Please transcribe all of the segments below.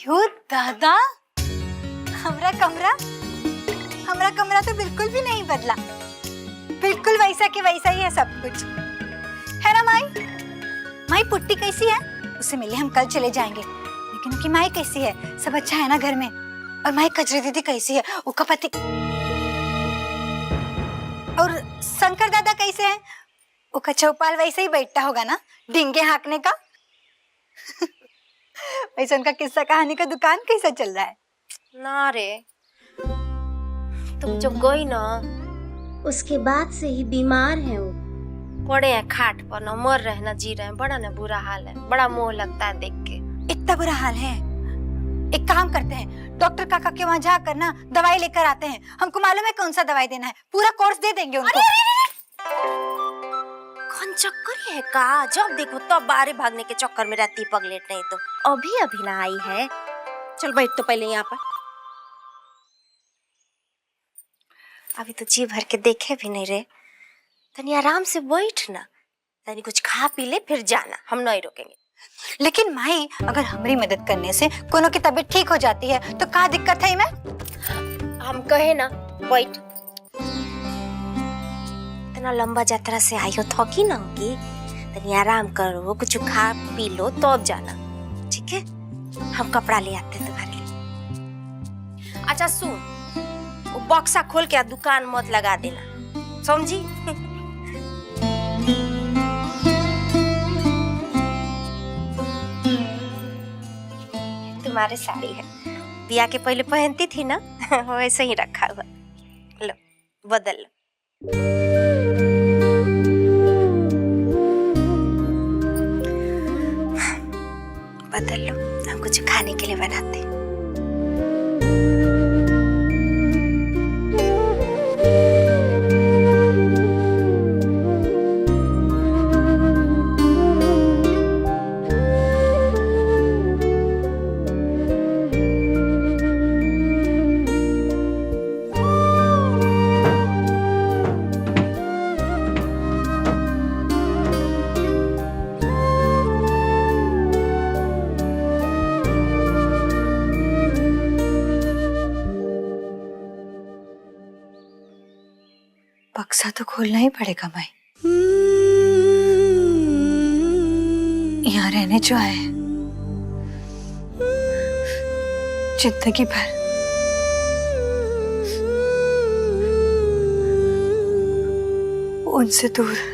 यो दादा, हमारा कमरा तो बिल्कुल भी नहीं बदला, बिल्कुल वैसा के वैसा ही है सब कुछ, है ना माई? माई पुट्टी कैसी है? उससे मिले हम कल चले जाएंगे, लेकिन उनकी माई कैसी है? सब अच्छा है ना घर में? और माई कजरी दीदी कैसी है? उसका पति और शंकर दादा कैसे हैं? उसका चौपाल वैसे ही बैठता होगा ना, डिंगे हाँकने का। वैसे उनका किस्सा कहानी का दुकान कैसा चल रहा है? ना रे, तुम जब गई ना उसके बाद से ही बीमार है वो। पड़े हैं खाट पर, ना मर रहे ना जी रहे हैं, बड़ा ना बुरा हाल है, बड़ा मोह लगता है देख के। इतना बुरा हाल है? एक काम करते हैं, डॉक्टर काका के वहाँ जाकर ना दवाई लेकर आते हैं। हमको मालूम है कौन सा दवाई देना है, पूरा कोर्स दे देंगे उनको। कौन चक्कर है का? जब देखो तब बाहर भागने के चक्कर में रहती पगलेट, नहीं तो अभी ना आई है। चल बैठ तो पहले यहाँ पर, अभी तो जी भर के देखे भी नहीं रे, तनी आराम से बैठ ना, तनी कुछ खा पी ले फिर जाना, हम नहीं रोकेंगे। लेकिन माई, अगर हमारी मदद करने से कोनो की तबीयत ठीक हो जाती है तो क्या दिक्कत है? मैं हम कहे ना बैठ, इतना लंबा यात्रा से आई हो, थकी ना होगी, तनी आराम करो, कुछ खा पी लो तो अब जाना, ठीक है? हम कपड़ा ले आते हैं तुम्हारे लिए। अच्छा सुन, वो बक्सा खोल के दुकान मत लगा देना, समझी? तुम्हारे साड़ी है, बिया के पहले पहनती थी ना, वैसे ही रखा हुआ, लो बदल लो। बदल लो, हम कुछ खाने के लिए बनाते हैं। बक्सा तो खोलना ही पड़ेगा माई, यहाँ रहने जो आए जिंदगी भर उनसे दूर।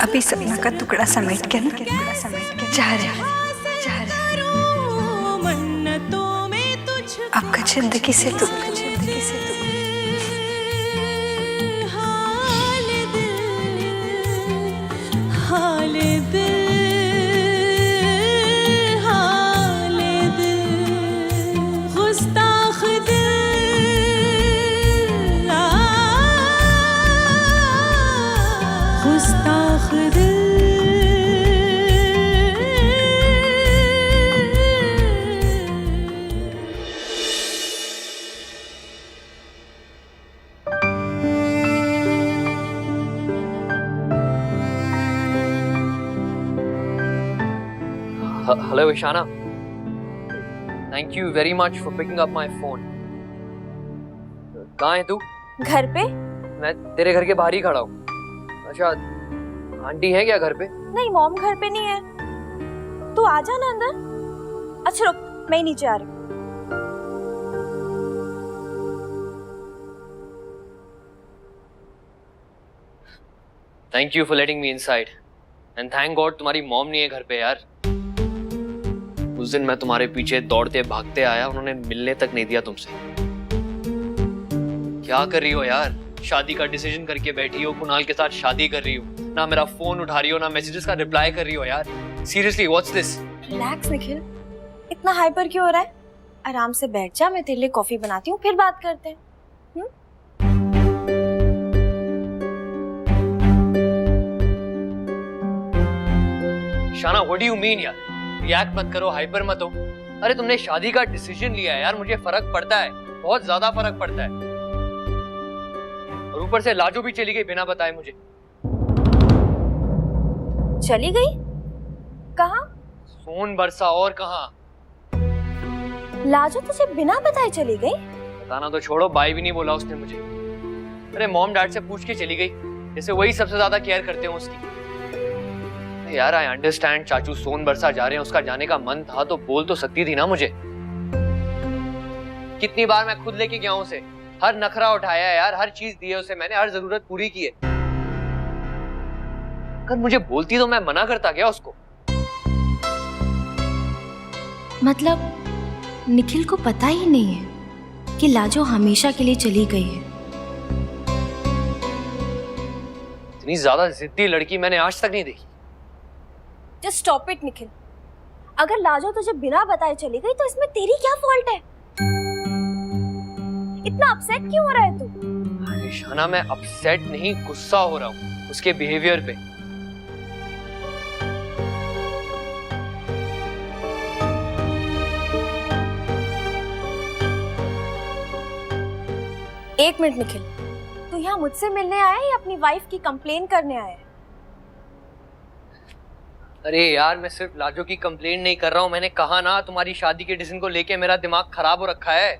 अभी सपना का टुकड़ा समेट के ना जा रहे आपका जिंदगी से तू Hello Ishana, thank you very much for picking up my phone. कहाँ है तू? घर पे। मैं तेरे घर के बाहर ही खड़ा हूँ। अच्छा, आंटी है क्या घर पे? नहीं, मॉम घर पे नहीं है। तू आ जा ना अंदर। अच्छा रुक, मैं ही नीचे आ रही हूँ। Thank you for letting me inside and thank God तुम्हारी मॉम नहीं है घर पे यार। उस दिन मैं तुम्हारे पीछे दौड़ते भागते आया, उन्होंने मिलने तक नहीं दिया तुमसे। क्या कर रही हो यार? शादी का डिसीजन करके बैठी हो, कुणाल के साथ शादी कर रही हो, ना मेरा फोन उठा रही हो, ना मैसेजेस का रिप्लाई कर रही हो यार। Seriously what's this? Relax Nikhil, इतना हाइपर क्यों हो रहा है? आराम से बैठ जा, मैं तेरे लिए कॉफी बनाती हूँ, फिर बात करते हैं। शाना व्हाट डू यू मीन यार? रिएक्ट मत करो, हाइपर मत हो। अरे तुमने शादी का डिसीजन लिया है यार, मुझे फर्क पड़ता है, बहुत ज्यादा फर्क पड़ता है। और ऊपर से लाजो भी चली गई बिना बताए मुझे। चली गई? कहाँ? सोन बरसा, और कहाँ? लाजो तुझे बिना बताए चली गई? बताना तो छोड़ो, बाय भी नहीं बोला उसने मुझे। अरे मॉम डैड से पूछ के चली गई, जैसे वही सबसे ज्यादा केयर करते हैं उसकी। यार आई अंडरस्टैंड, चाचू सोन बरसा जा रहे हैं, उसका जाने का मन था तो बोल तो सकती थी ना मुझे। कितनी बार मैं खुद लेके गया हूं उसे, हर नखरा उठाया है यार, हर चीज दी है उसे मैंने, हर जरूरत पूरी की है। अगर मुझे बोलती तो मैं मना करता क्या उसको? मतलब निखिल को पता ही नहीं है कि लाजो हमेशा के लिए चली गई है। इतनी ज्यादा जिद्दी लड़की मैंने आज तक नहीं देखी। जस्ट स्टॉप इट निखिल, अगर लाजो तुझे बिना बताए चली गई तो इसमें तेरी क्या फॉल्ट है? इतना अपसेट क्यों हो रहा है तू? अरे शाना मैं अपसेट नहीं, गुस्सा हो रहा हूँ उसके बिहेवियर पे। एक मिनट निखिल, तू यहाँ मुझसे मिलने आया है या अपनी वाइफ की कंप्लेन करने आया है? अरे यार मैं सिर्फ लाजो की कंप्लेंट नहीं कर रहा हूँ, मैंने कहा ना तुम्हारी शादी के डिसीजन को लेके मेरा दिमाग खराब हो रखा है।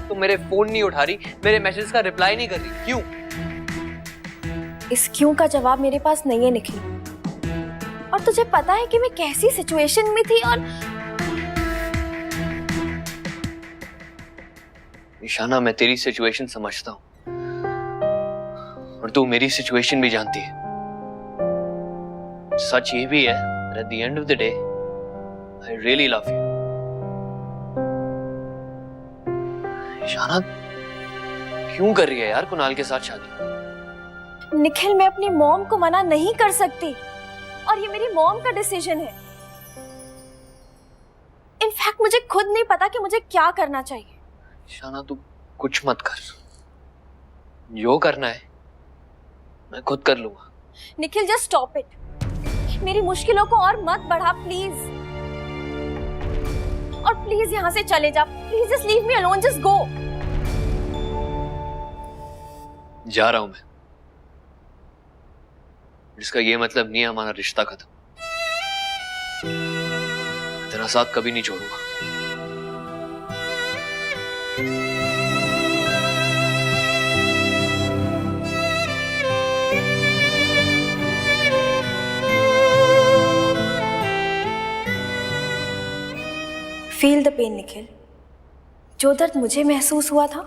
तुम मेरे फोन नहीं उठा रही, मेरे मैसेज का रिप्लाई नहीं कर रही, क्यों? इस क्यों का जवाब मेरे पास नहीं है निखिल, और तुझे पता है कि मैं कैसी सिचुएशन में थी। और ईशाना मैं तेरी सिचुएशन समझता हूँ और तू मेरी सिचुएशन भी जानती है। सच ये भी है, at the end of the day, I really love you. Ishana क्यों कर रही है यार कुणाल के साथ शादी? निखिल मैं अपनी मॉम को मना नहीं कर सकती, और ये मेरी मॉम का डिसीजन है। इनफैक्ट मुझे खुद नहीं पता कि मुझे क्या करना चाहिए। ईशाना तू कुछ मत कर, जो करना है मैं खुद कर लूंगा। निखिल जस्ट स्टॉप इट, मेरी मुश्किलों को और मत बढ़ा प्लीज। और प्लीज यहाँ से चले जा, please just leave me alone, just go. जा रहा हूं मैं, जिसका ये मतलब नहीं है हमारा रिश्ता खत्म। तेरा साथ कभी नहीं छोड़ूंगा। फील द पेन निखिल, जो दर्द मुझे महसूस हुआ था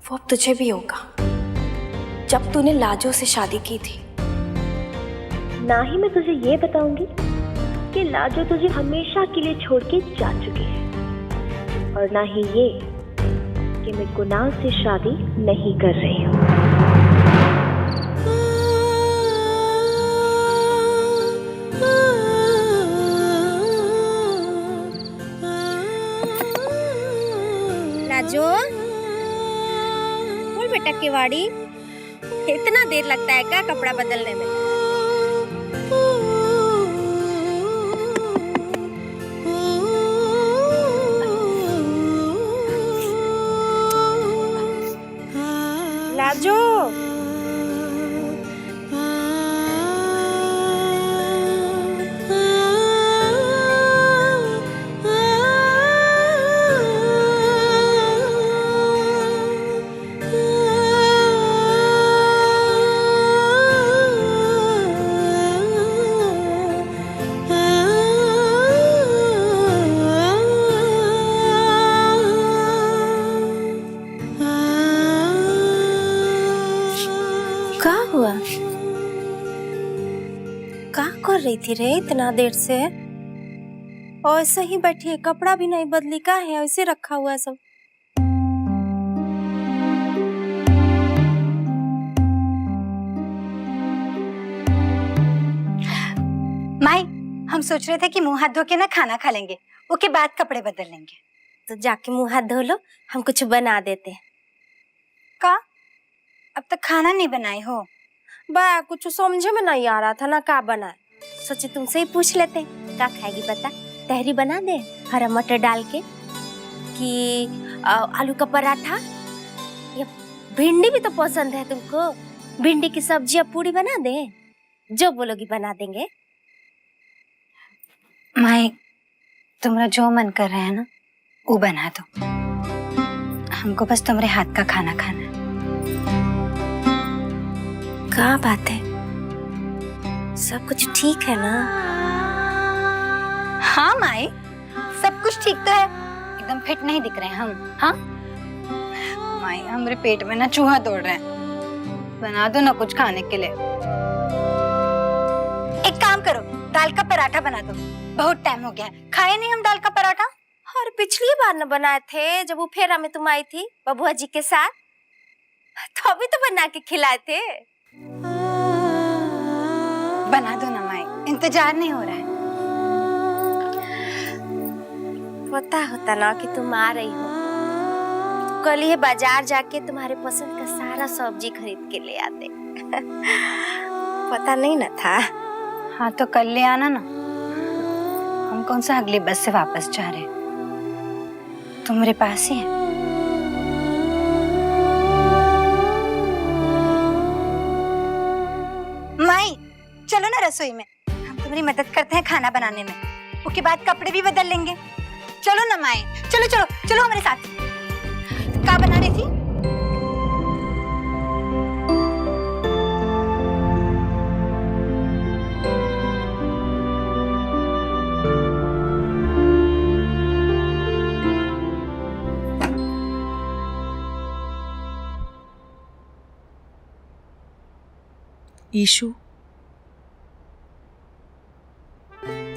वो अब तुझे भी होगा जब तूने लाजो से शादी की थी। ना ही मैं तुझे ये बताऊंगी कि लाजो तुझे हमेशा के लिए छोड़ के जा चुकी है, और ना ही ये कि मैं कुणाल से शादी नहीं कर रही हूँ। लाजो, बोल बेटा केवाड़ी, इतना देर लगता है क्या कपड़ा बदलने में? लाजो, रही थी रे इतना देर से? और ऐसे ही बैठी है, कपड़ा भी नहीं बदली, का है ऐसे रखा हुआ है सब? माई, हम सोच रहे थे कि मुंह हाथ धो के ना खाना खा लेंगे, उसके बाद कपड़े बदल लेंगे। तो जाके मुंह हाथ धो लो, हम कुछ बना देते हैं। का? अब तक खाना नहीं बनाई हो? बा कुछ समझे में नहीं आ रहा था ना, का बनाए। सोचे तुमसे ही पूछ लेते हैं, क्या खाएगी बता? तहरी बना दे हरा मटर डाल के, कि आलू का पराठा, या भिंडी भी तो पसंद है तुमको, भिंडी की सब्जी या पूरी बना दे? जो बोलोगी बना देंगे। माई, तुम्हारा जो मन कर रहा है ना वो बना दो, हमको बस तुम्हारे हाथ का खाना खाना है। क्या बात है, सब कुछ ठीक है ना? हाँ माई, सब कुछ ठीक तो है, एकदम फिट नहीं दिख रहे हैं हम। हाँ माई, हमारे पेट में ना चूहा दौड़ रहे हैं, बना दो ना कुछ खाने के लिए। एक काम करो, दाल का पराठा बना दो, बहुत टाइम हो गया है खाए नहीं हम दाल का पराठा। और पिछली बार न बनाए थे जब वो फेरा में तुम आई थी बबुआ जी के साथ, तो अभी तो बना के खिलाए थे। बना दो ना माई, इंतजार नहीं हो रहा है। पता होता ना कि तुम आ रही हो, कल ही बाजार जाके तुम्हारे पसंद का सारा सब्जी खरीद के ले आते। पता नहीं ना था। हाँ तो कल ले आना ना, हम कौन सा अगली बस से वापस जा रहे, तुम्हारे पास ही है। माई चलो ना रसोई में, हम तुम्हारी मदद करते हैं खाना बनाने में, उसके बाद कपड़े भी बदल लेंगे। चलो ना माई, चलो चलो चलो हमारे साथ। क्या बना रही थी?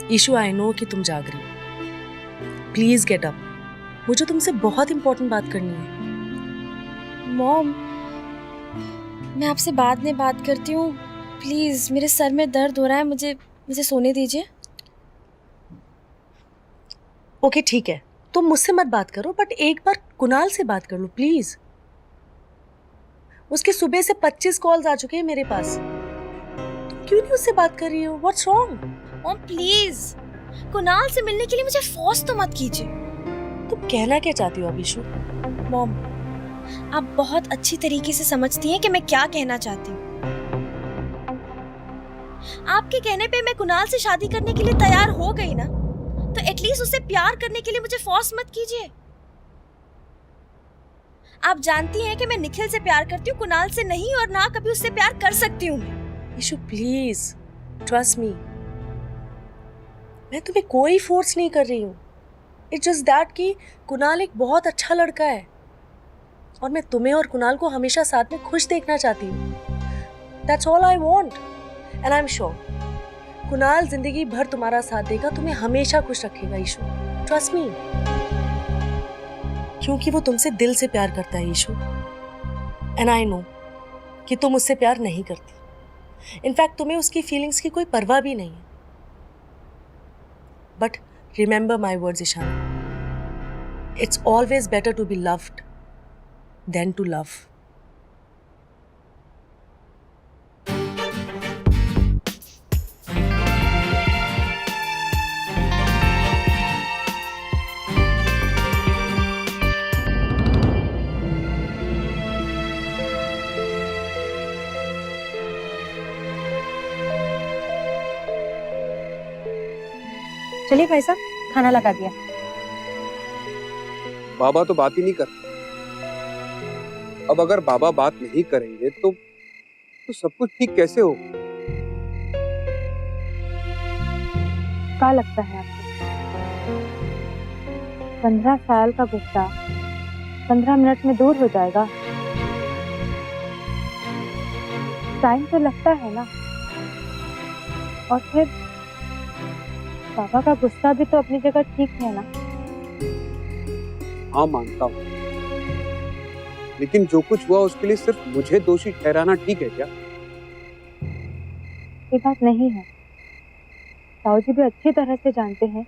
ईशू आई नो कि तुम जाग रही हो। प्लीज गेट अप, मुझे तुमसे बहुत इंपॉर्टेंट बात करनी है। मॉम, मैं आपसे बाद में बात करती हूँ, प्लीज मेरे सर में दर्द हो रहा है, मुझे सोने दीजिए। ओके ठीक है, तुम मुझसे मत बात करो, बट एक बार कुणाल से बात कर लो प्लीज। उसके सुबह से 25 कॉल्स आ चुके हैं मेरे पास, तुम क्यों नहीं उससे बात कर रही हो? What's wrong? Mom please, Kunal से मिलने के लिए मुझे फोर्स तो मत कीजिए। तुम कहना क्या चाहती हो अभिषु? मॉम, आप बहुत अच्छी तरीके से समझती हैं कि मैं क्या कहना चाहती हूँ। आपके कहने पे मैं कुणाल से शादी करने के लिए तैयार हो गई ना, तो एटलीस्ट उससे प्यार करने के लिए मुझे फोर्स मत कीजिए। आप जानती हैं कि मैं निखिल से प्यार करती हूँ, कुणाल से नहीं, और ना कभी उससे प्यार कर सकती हूँ। ईशु प्लीज ट्रस्ट मी, मैं तुम्हें कोई फोर्स नहीं कर रही हूँ। इट्स जस्ट दैट कि कुणाल एक बहुत अच्छा लड़का है और मैं तुम्हें और कुणाल को हमेशा साथ में खुश देखना चाहती हूँ। That's all I want and I am sure Kunal जिंदगी भर तुम्हारा साथ देगा, तुम्हें हमेशा खुश रखेगा ईशु, ट्रस्ट मी। क्योंकि वो तुमसे दिल से प्यार करता है ईशु, एंड आई नो कि तुम उससे प्यार नहीं करती। इनफैक्ट तुम्हें उसकी फीलिंग्स की कोई परवाह भी नहीं है। But remember my words Ishana, it's always better to be loved than to love. चलिए भाई साहब, खाना लगा दिया। बाबा तो बात ही नहीं कर। अब अगर बाबा बात नहीं करेंगे तो सब कुछ ठीक कैसे हो? क्या लगता है आपको 15 साल का गुस्सा 15 मिनट में दूर हो जाएगा? टाइम तो लगता है ना। और फिर पापा का गुस्सा भी तो अपनी जगह ठीक है ना। हाँ मानता हूँ, लेकिन जो कुछ हुआ उसके लिए सिर्फ मुझे दोषी ठहराना ठीक है क्या? ये बात नहीं है। ताऊ जी भी अच्छी तरह से जानते हैं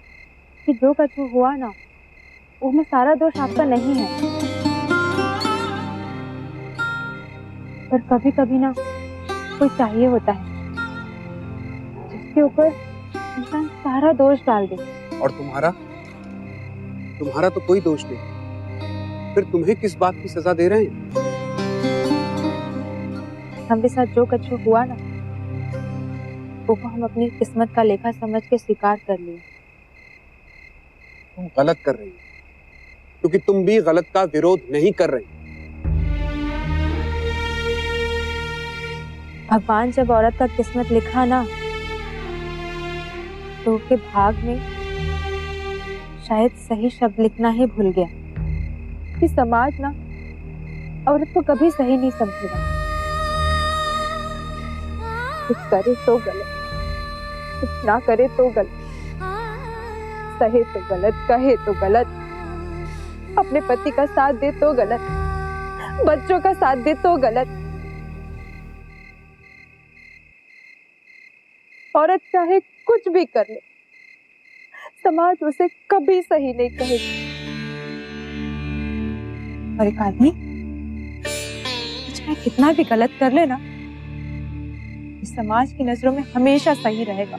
कि जो कुछ हुआ ना, उसमें सारा दोष आपका नहीं है। पर कभी कभी ना कोई चाहिए होता है जिसके ऊपर इंसान सारा दोष डाल दे। और तुम्हारा तो कोई दोष नहीं, फिर तुम्हें किस बात की सजा दे रहे हैं? हमारे साथ जो कुछ हुआ ना, वो हम अपनी किस्मत का लेखा समझ के स्वीकार कर लिए। तुम गलत कर रही हो, क्योंकि तुम भी गलत का विरोध नहीं कर रही। भगवान जब औरत का किस्मत लिखा ना, तो उसके भाग में शायद सही शब्द लिखना ही भूल गया कि समाज ना औरत को कभी सही नहीं समझेगा। कुछ करे तो गलत, कुछ ना करे तो गलत, सहे तो गलत, कहे तो गलत, अपने पति का साथ दे तो गलत, बच्चों का साथ दे तो गलत। औरत चाहे कुछ भी कर ले, समाज उसे कभी सही नहीं कहेगी। और एक आदमी चाहे कितना भी गलत कर ले ना, इस समाज की नजरों में हमेशा सही रहेगा।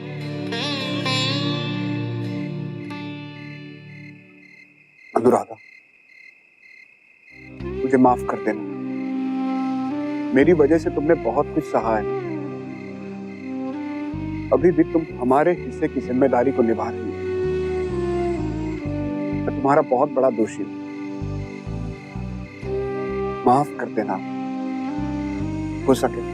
अनुराधा, मुझे माफ कर देना। मेरी वजह से तुमने बहुत कुछ सहा है। अभी भी तुम हमारे हिस्से की जिम्मेदारी को निभा रही हो। मैं तुम्हारा बहुत बड़ा दोषी हूं, माफ कर देना हो सके।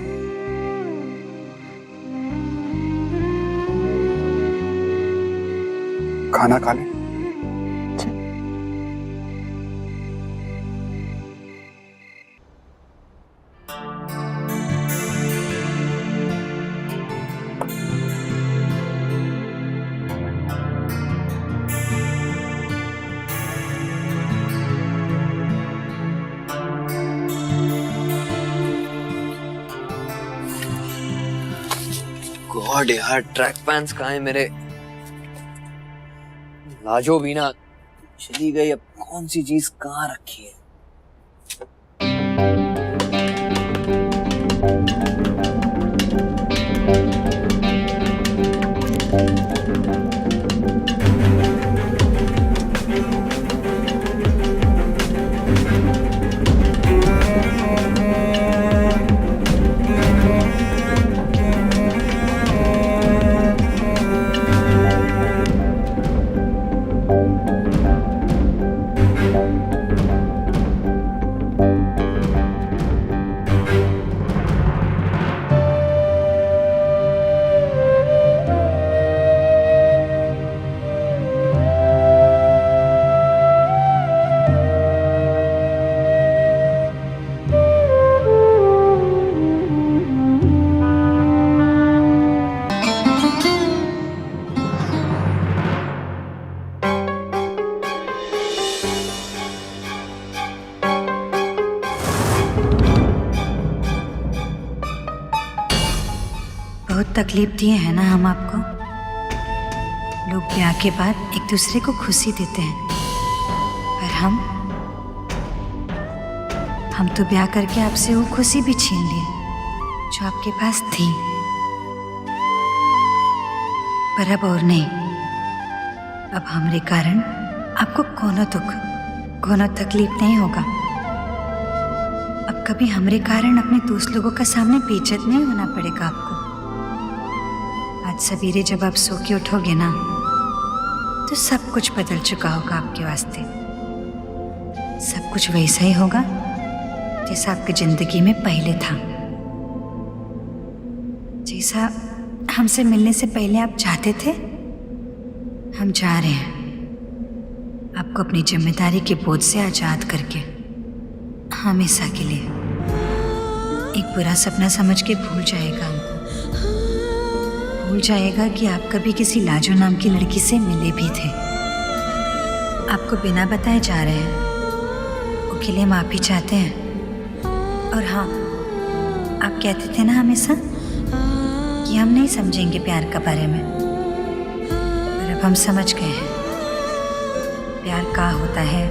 खाना खा ले। गॉड यार, ट्रैक पैंट्स कहाँ हैं मेरे? लाजो भी ना चली गई, अब कौन सी चीज कहाँ रखी है? बहुत तकलीफ दिए हैं ना हम आपको। लोग ब्याह के बाद एक दूसरे को खुशी देते हैं, पर हम तो ब्याह करके आपसे वो खुशी भी छीन लिए जो आपके पास थी। पर अब और नहीं, अब हमारे कारण आपको कोनो दुख, कोनो तकलीफ नहीं होगा। अब कभी हमारे कारण अपने दोस्त लोगों का सामने बेइज्जत नहीं होना पड़ेगा आपको। आज सवेरे जब आप सो के उठोगे ना, तो सब कुछ बदल चुका होगा आपके वास्ते। सब कुछ वैसा ही होगा जैसा आपकी जिंदगी में पहले था, जैसा हमसे मिलने से पहले आप चाहते थे। हम जा रहे हैं आपको अपनी जिम्मेदारी के बोझ से आजाद करके, हमेशा के लिए। एक बुरा सपना समझ के भूल जाएगा हमको, भूल जाएगा कि आप कभी किसी लाजो नाम की लड़की से मिले भी थे। आपको बिना बताए जा रहे हैं, उसके लिए माफी चाहते हैं। और हाँ, आप कहते थे ना हमेशा कि हम नहीं समझेंगे प्यार के बारे में, पर अब हम समझ गए हैं प्यार क्या होता है,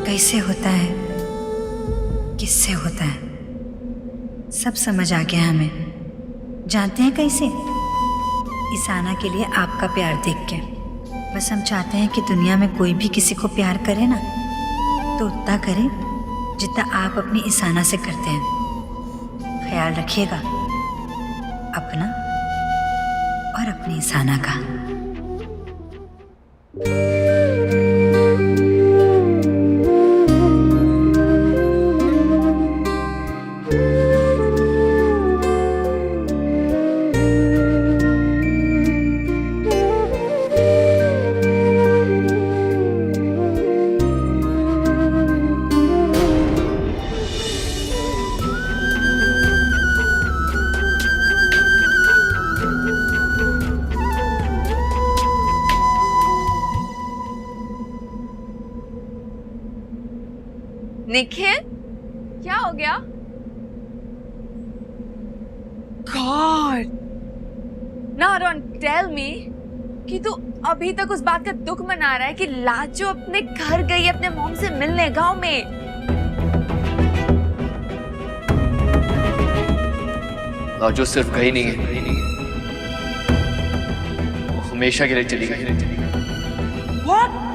कैसे होता है, किससे होता है, सब समझ आ गया हमें। जानते हैं कैसे? ईसाना के लिए आपका प्यार देख के। बस हम चाहते हैं कि दुनिया में कोई भी किसी को प्यार करे ना, तो उतना करे जितना आप अपनी ईसाना से करते हैं। ख्याल रखिएगा अपना और अपनी ईसाना का। निखिल, क्या हो गया? God, now don't tell me कि तू अभी तक उस बात का दुख मना रहा है कि लाजो अपने घर गई अपने मॉम से मिलने गांव में। लाजो सिर्फ गई नहीं है, वो हमेशा के लिए चली गई। What?